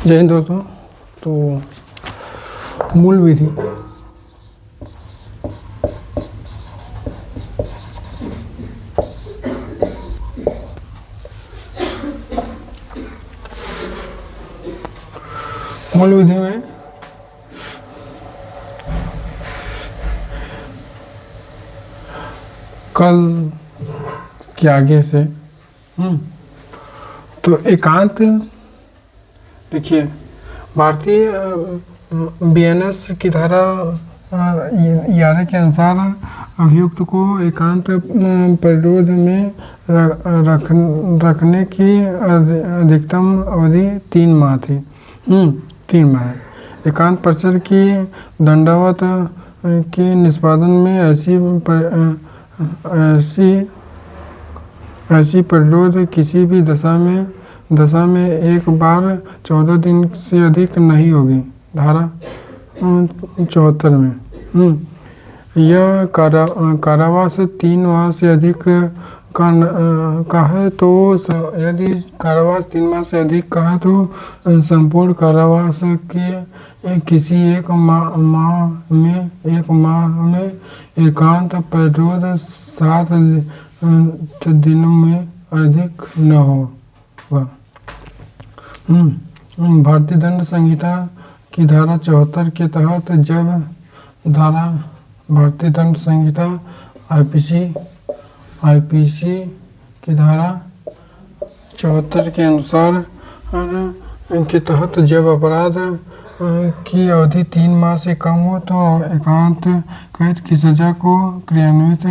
जय हिंद दोस्तों। तो मूल विधि में कल के आगे से तो एकांत देखिए, भारतीय बीएनएस की धारा 11 के अनुसार अभियुक्त को एकांत परिरोध में रखने की अधिकतम अवधि 3 माह थी। 3 माह। एकांत परिसर की दंडावत के निष्पादन में ऐसी परिरोध किसी भी दशा में एक बार 14 दिन से अधिक नहीं होगी। धारा 74 में यह कारावास 3 माह से अधिक का है तो यदि कारावास 3 माह से अधिक का है तो संपूर्ण कारावास के किसी एक माह में एकांत परिरोध 7 दिनों में अधिक न होगा। भारतीय दंड संहिता की धारा 74 के तहत जब भारतीय दंड संहिता आईपीसी की धारा 74 के अनुसार के तहत जब अपराध की अवधि 3 माह से कम हो तो एकांत कैद की सजा को क्रियान्वित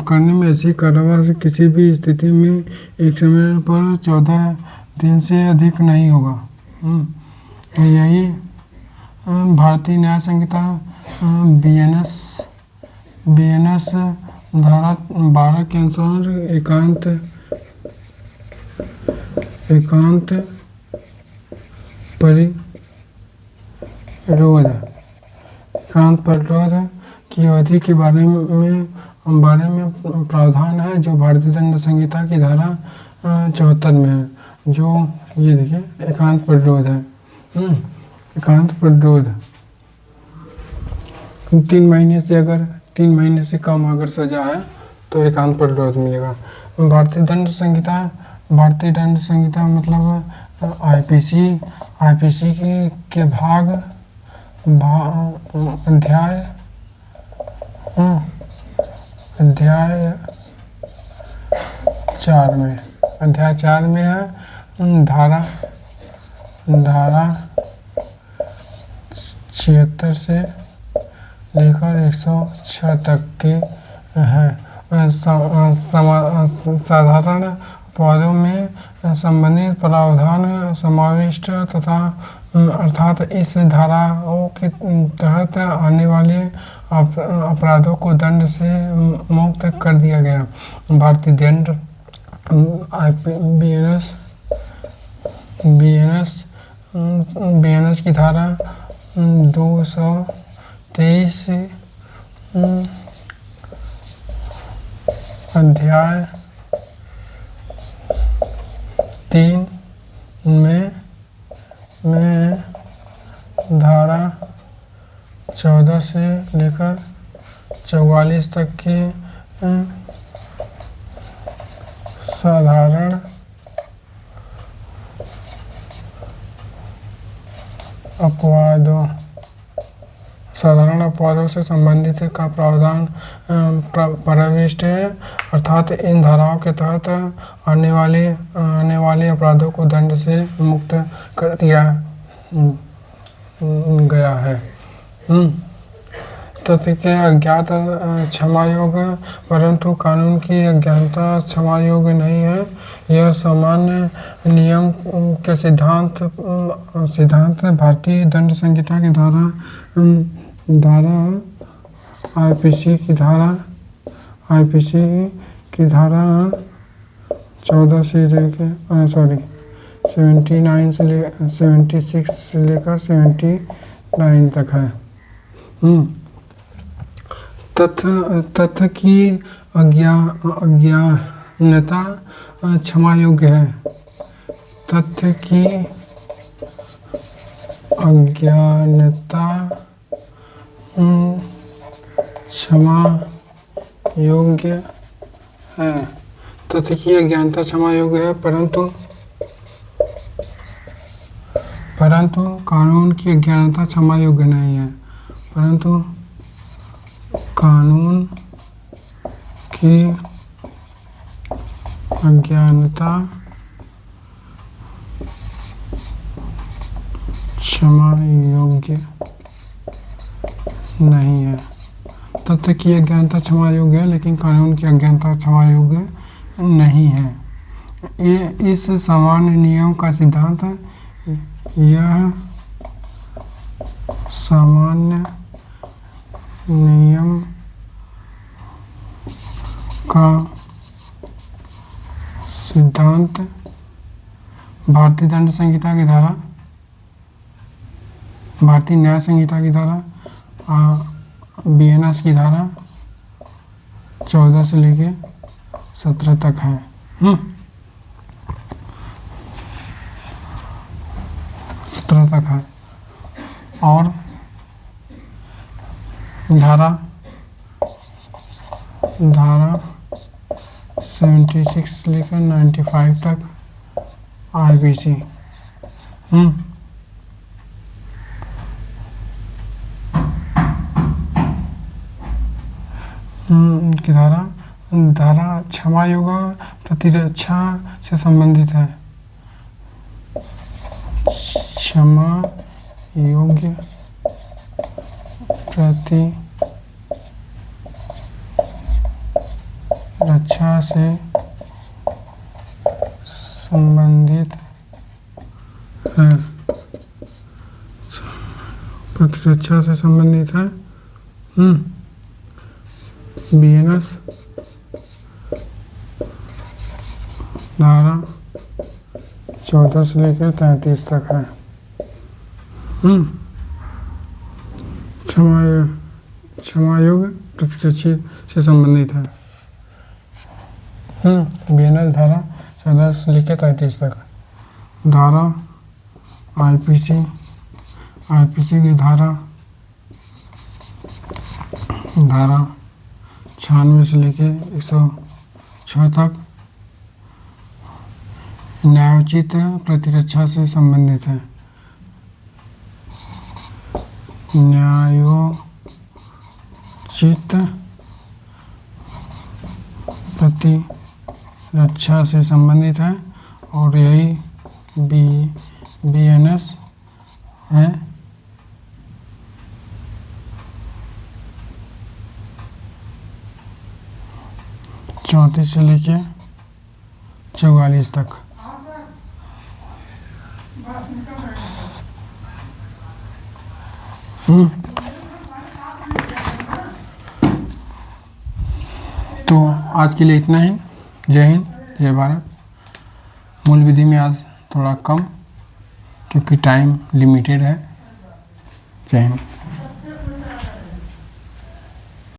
करने में ऐसी कारावास किसी भी स्थिति में एक समय पर 14 दिन से अधिक नहीं होगा। यही भारतीय न्याय संहिता बीएनएस धारा 12 के अनुसार एकांत परिरोध की अवधि के बारे में प्रावधान है जो भारतीय दंड संहिता की धारा 74 में है। जो ये देखिए एकांत परिरोध है। एकांत परिरोध 3 महीने से कम अगर सजा है तो एकांत परिरोध मिलेगा। भारतीय दंड संहिता मतलब आईपीसी के अध्याय 4 में है धारा 76 से लेकर 106 तक के है। साधारण अपराधों में संबंधित प्रावधान समाविष्ट तथा अर्थात इस धाराओं के तहत आने वाले अपराधों को दंड से मुक्त कर दिया गया। भारतीय दंड बीएनएस की धारा 223 अध्याय 3 में धारा 14 से लेकर 44 तक के साधारण अपवादों से संबंधित का प्रावधान प्रविष्ट है। अर्थात इन धाराओं के तहत आने वाले अपराधों को दंड से मुक्त कर दिया गया है। तथ्य के अज्ञात क्षमा योग्य परंतु कानून की अज्ञानता क्षमा योग्य नहीं है। यह सामान्य नियम के सिद्धांत भारतीय दंड संहिता की धारा आईपीसी की धारा 14 से लेकर 76 से लेकर 79 तक है। तथ्य की अज्ञानता क्षमा योग्य है। तथ्य की अज्ञानता क्षमा योग्य है। तथ्य की अज्ञानता क्षमा योग्य है, परंतु कानून की अज्ञानता क्षमा योग्य नहीं है। परंतु कानून की अज्ञानता क्षमा योग्य नहीं है। तथ्य की अज्ञानता क्षमा योग्य है, लेकिन कानून की अज्ञानता क्षमा योग्य नहीं है। ये इस सामान्य नियम का सिद्धांत है। यह सामान्य नियम का सिद्धांत भारतीय दंड संहिता की धारा, भारतीय न्याय संहिता की धारा, बीएनएस की धारा 14 से लेके 17 तक है। 17 तक है। और धारा 76 से लेकर 95 तक आईपीसी। की धारा क्षमा योग्य प्रतिरक्षा से संबंधित है। क्षमा योग्य प्रतिरक्षा से संबंधित है। प्रतिरक्षा से संबंधित है। बीएनएस धारा 14 से लेकर 33 तक है। क्षमा योग्य प्रतिरक्षा से संबंधित है। बीएनएस धारा 14 से लेकर 33 तक। धारा आईपीसी की धारा 96 से लेके 106 तक न्यायोचित प्रतिरक्षा से संबंधित है। न्यायोचित प्रतिरक्षा से संबंधित है, और यही बीएनएस है। चौंतीस से लेके 44 तक। तो आज के लिए इतना ही। जय हिंद, जय भारत। मूल विधि में आज थोड़ा कम, क्योंकि टाइम लिमिटेड है। जय हिंद।